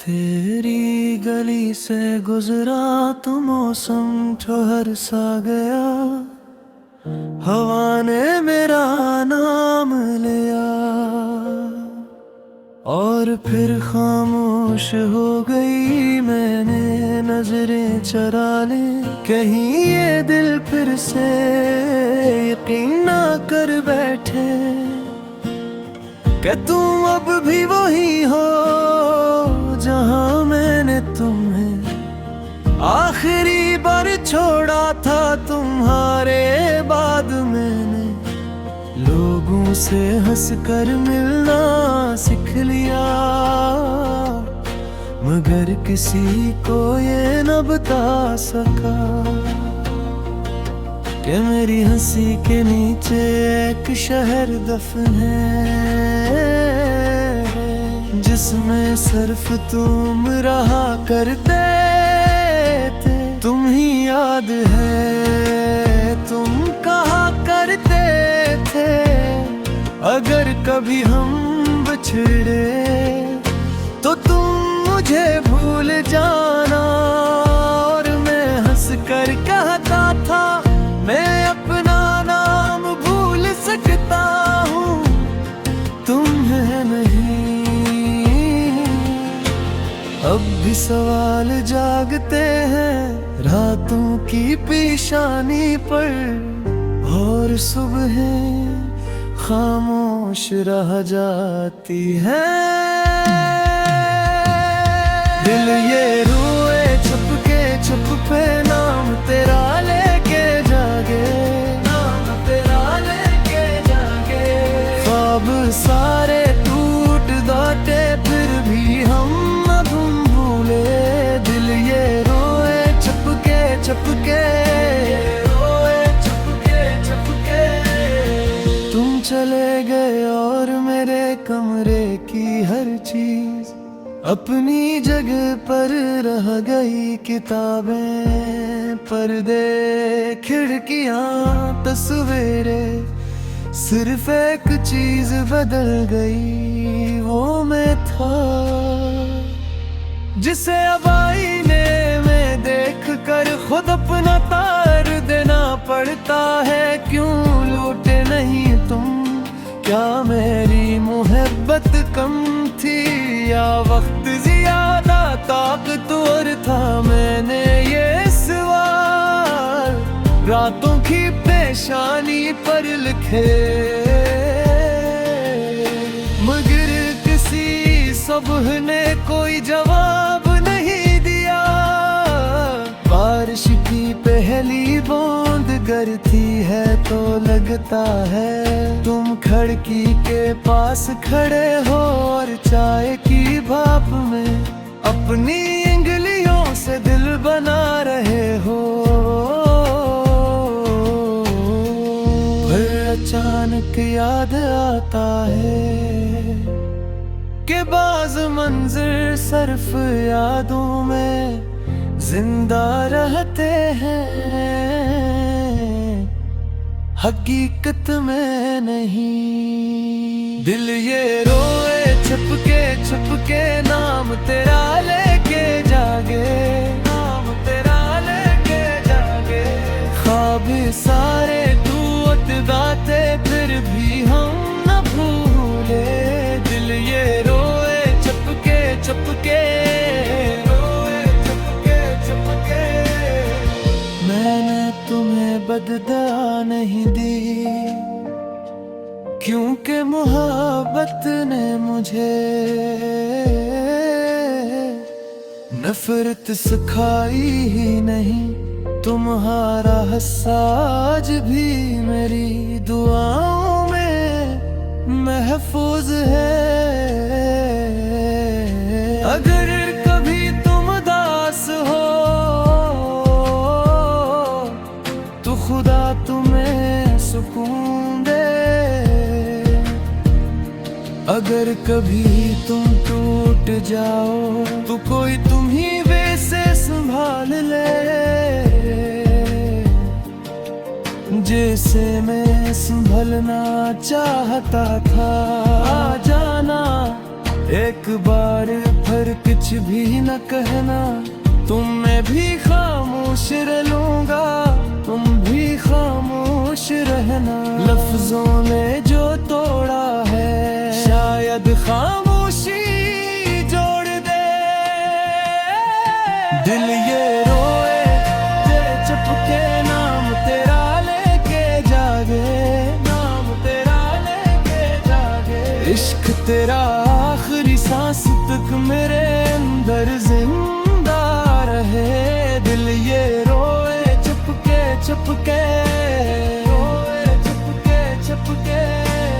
तेरी गली से गुजरा तो मौसम ठहर सा गया, हवा ने मेरा नाम लिया और फिर खामोश हो गई। मैंने नजरें चरा ली, कहीं ये दिल फिर से यकीन ना कर बैठे कि तुम अब भी वही हो जहां मैंने तुम्हें आखिरी बार छोड़ा था। तुम्हारे बाद मैंने लोगों से हंसकर मिलना सीख लिया, मगर किसी को ये न बता सका कि मेरी हंसी के नीचे एक शहर दफन है, जिसमें सिर्फ तुम रहा करते थे। तुम ही याद है तुम कहा करते थे, अगर कभी हम बिछड़े तो तुम मुझे भूल जाना। और मैं हंस कर कहता था मैं अपना नाम भूल सकता हूँ, तुम्हें नहीं। अब भी सवाल जागते हैं रातों की पेशानी पर, और सुबहें खामोश रह जाती है। दिल ये रोए छुप के छुप पे, नाम तेरा लेके जागे, नाम तेरा लेके जागे। ख्वाब सारे टूट दाटे फिर भी हम न तुम भूले। दिल ये रोए छुप के छुप के, रोए छुप के तुम चले गए और मेरे कमरे की हर चीज अपनी जगह पर रह गई। किताबें, पर्दे, खिड़कियां, तस्वीरें, सिर्फ एक चीज बदल गई, वो मैं था जिसे अब आईने में देख कर खुद अपना तार देना पड़ता है। क्यों लौटे नहीं तुम, क्या मेरी मोहब्बत कम थी या वक्त ज्यादा ताकतवर था। मैंने ये सवाल रातों की पेशानी पर लिखे, मगर किसी सुबह ने कोई जवाब नहीं दिया। बारिश की पहली बूंद गिरती है तो लगता है तुम खिड़की के पास खड़े हो और चाय की भाप में अपनी उंगलियों से दिल बना रहे हो। फिर अचानक याद आता है कि बाज़ मंज़र सिर्फ यादों में जिंदा रहते हैं, हकीकत में नहीं। दिल ये रोए छुप के, नाम तेरा लेके जागे, नाम तेरा लेके जागे। ख्वाब सारे टूट दाते फिर भी हम न भूले। दिल ये रोए छुप के, रोए छुप के। मैंने तुम्हें बददुआ नहीं दी, क्योंकि मोहब्बत ने मुझे नफरत सिखाई ही नहीं। तुम्हारा हसाज भी मेरी दुआओं में महफूज है। अगर कभी तुम उदास हो तो खुदा तुम्हें सुकून दे। अगर कभी तुम टूट जाओ तो कोई तुम ही वैसे संभाल ले, जैसे मैं संभलना चाहता था। आ जाना एक बार फिर कुछ भी न कहना, तुम मैं भी खामोश रह लूंगा, तुम भी खामोश रहना। लफ्जों ने जो तोड़ा है शायद खामोशी जोड़ दे। दिल ये रोए ते चुपके नाम तेरा लेके जागे, नाम तेरा लेके जागे। इश्क तेरा आखिरी सांस तक मेरे अंदर जिंदा रहे। दिल ये रोए चुपके चुपके, रोए चुपके चुपके।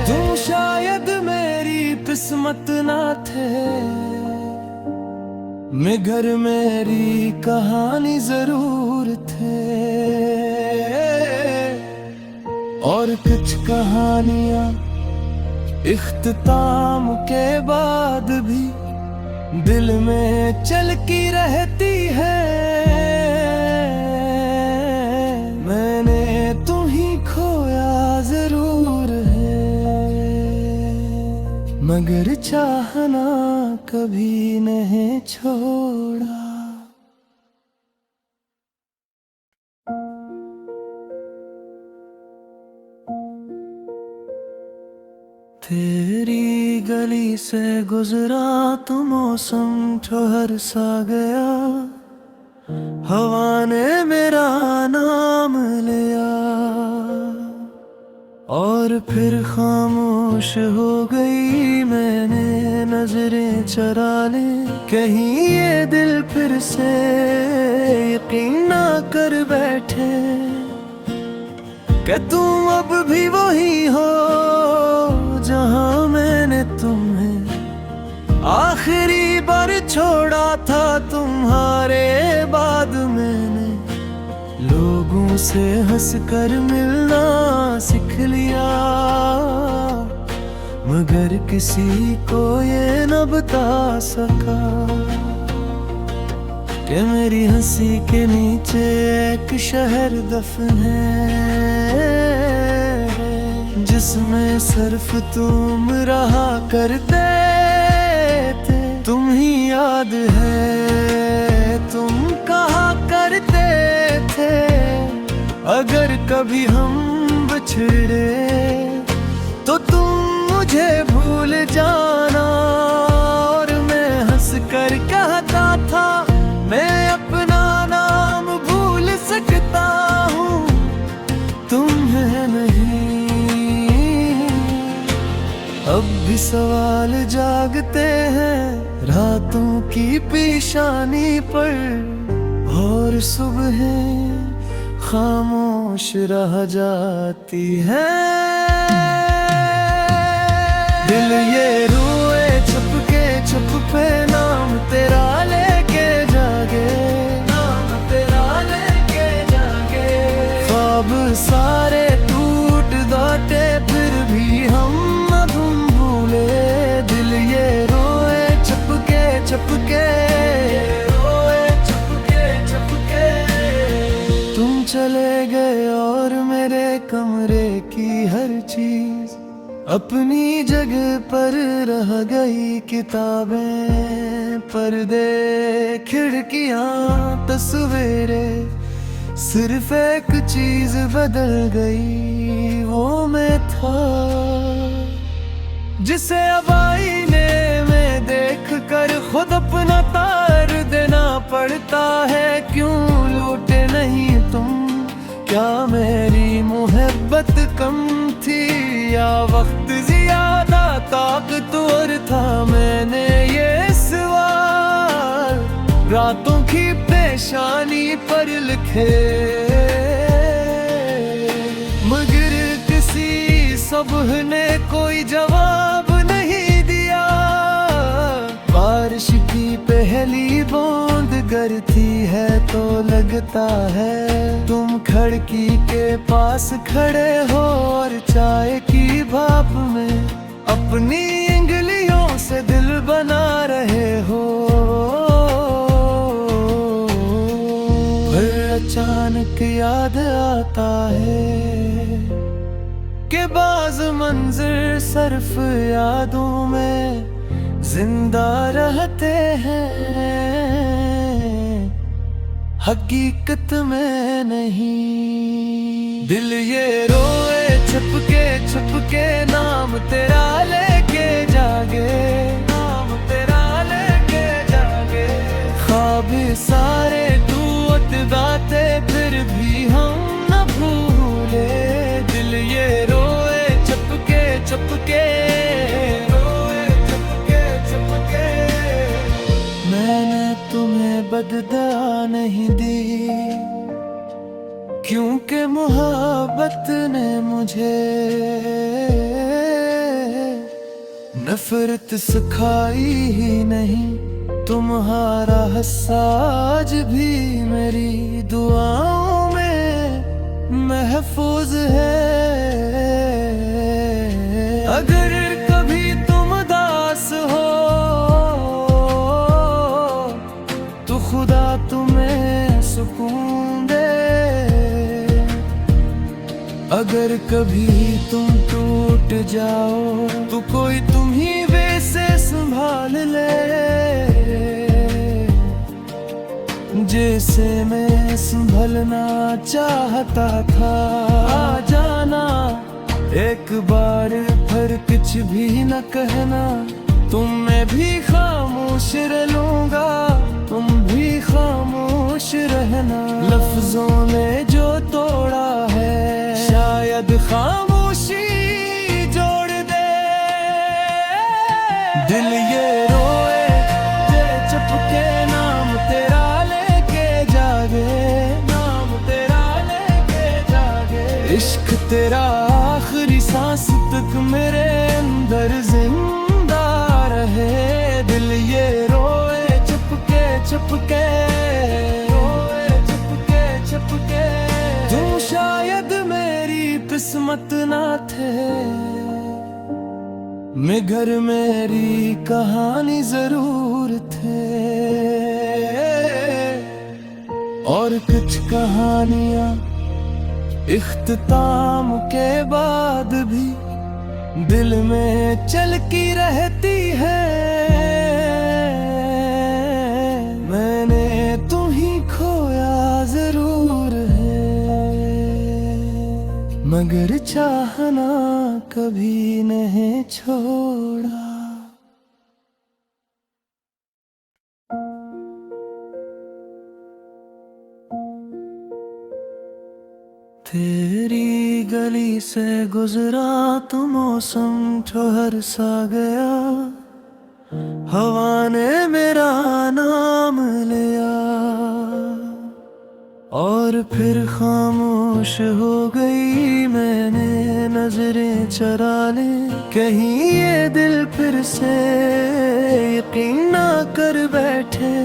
तुम शायद मेरी किस्मत ना थे, मगर मेरी कहानी जरूर थे। और कुछ कहानियां इख्तिताम के बाद भी दिल में चलती रहती है। मैंने तुम्हीं खोया जरूर है, मगर चाहना कभी नहीं छोड़ा। तेरी गली से गुजरा तो मौसम ठहर सा गया, हवा ने मेरा नाम लिया और फिर खामोश हो गई। मैंने नजरें चरा ली, कहीं ये दिल फिर से यकीन ना कर बैठे कि तुम अब भी वही हो जहां मैंने तुम्हें आखिरी बार छोड़ा था। तुम्हारे बाद मैंने लोगों से हंसकर मिलना सीख लिया, मगर किसी को ये न बता सका कि मेरी हंसी के नीचे एक शहर दफन है, जिसमें सिर्फ तुम रहा करते थे। तुम ही याद है तुम कहा करते थे, अगर कभी हम बिछड़े तो तुम मुझे भूल जाना। और मैं हंस कर कहता था मैं अपना नाम भूल सकता हूँ, तुम्हें नहीं। अब भी सवाल जागते हैं रातों की पेशानी पर, और सुबह खामोश रह जाती है। दिल ये रोए चुपके चुपके, नाम तेरा लेके जागे, नाम तेरा लेके जागे। ख्वाब सारे टूट दाटे फिर भी हम दिल ये रोए चुपके चुपके, रोए चुपके चुपके। तुम चले गए और मेरे कमरे की हर चीज अपनी जगह पर रह गई। किताबें, पर्दे, खिड़कियां, तस्वीरें, सिर्फ एक चीज बदल गई, वो मैं था जिसे अब आईने में देख कर खुद अपना तार देना पड़ता है। क्यों लौटे नहीं तुम, क्या मेरी मोहब्बत कम थी या वक्त ज्यादा ताकतवर था। मैंने ये सवाल रातों की पेशानी पर लिखे, मगर किसी सुबह ने कोई जवाब नहीं दिया। बारिश की पहली बूंद गिरती है तो लगता है तुम खिड़की के पास खड़े हो और चाय की भाप में अपनी उंगलियों से दिल बना रहे हो। फिर अचानक याद आता है कि बाज़ मंज़र सिर्फ यादों में जिंदा रहते हैं, हकीकत में नहीं। दिल ये रोए छुपके नाम तेरा लेके जागे, नाम तेरा लेके जागे। ख्वाब सारे टूट गाते फिर भी हम न भूले। दिल ये रोए छुपके मैंने तुम्हें बददुआ नहीं दी, क्योंकि मोहब्बत ने मुझे नफरत सिखाई ही नहीं। तुम्हारा हसाज भी मेरी दुआओं में महफूज है। अगर कभी तुम उदास हो तो खुदा तुम्हें सुकून दे। अगर कभी तुम टूट जाओ तो कोई तुम्ही वैसे संभाल ले, जैसे मैं संभलना चाहता था। आ जाना एक बार फिर कुछ भी न कहना, तुम मैं भी खामोश रह लूंगा, तुम भी खामोश रहना। लफ्जों ने जो तोड़ा है शायद खामोशी जोड़ दे। दिल ये रोए चुपके नाम तेरा लेके जागे, नाम तेरा लेके जागे। इश्क तेरा आखिरी सांस तक मेरे अंदर जिंदा रहे। दिल ये रोए चुपके तुम शायद मेरी किस्मत ना थे, मगर मेरी कहानी जरूर थे। और कुछ कहानियां इख्तिताम के बाद भी दिल में चलती रहती है। मैंने तुम्हीं खोया जरूर है, मगर चाहना कभी नहीं छोड़ा। तेरी गली से गुजरा तो मौसम ठहर सा गया, हवा ने मेरा नाम लिया और फिर खामोश हो गई। मैंने नजरें चरा ली, कहीं ये दिल फिर से यकीन ना कर बैठे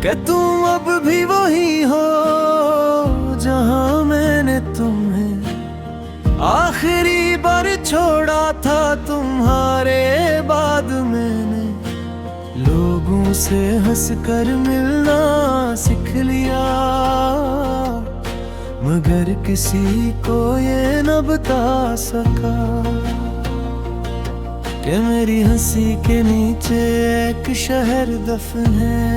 कि तुम अब भी वही हो जहां मैंने तुम्हें आखिरी बार छोड़ा था। तुम्हारे बाद मैंने लोगों से हंसकर मिलना सीख लिया, मगर किसी को ये न बता सका कि मेरी हंसी के नीचे एक शहर दफन है,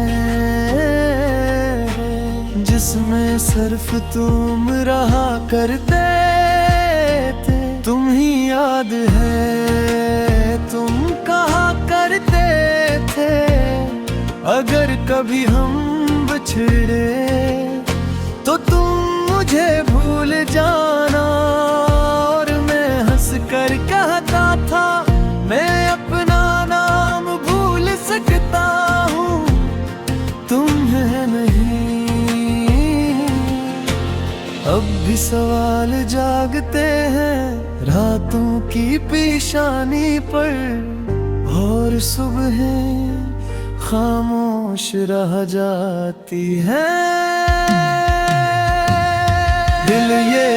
जिसमें सिर्फ तुम रहा करते थे। तुम ही याद है तुम कहा करते थे, अगर कभी हम बिछड़े तो तुम मुझे भूल जाना। और मैं हंस कर कहता था मैं अपना नाम भूल सकता हूँ, तुम्हें नहीं। अब भी सवाल जागते हैं रातों की पेशानी पर, और सुबह खामोश रह जाती है। दिल ये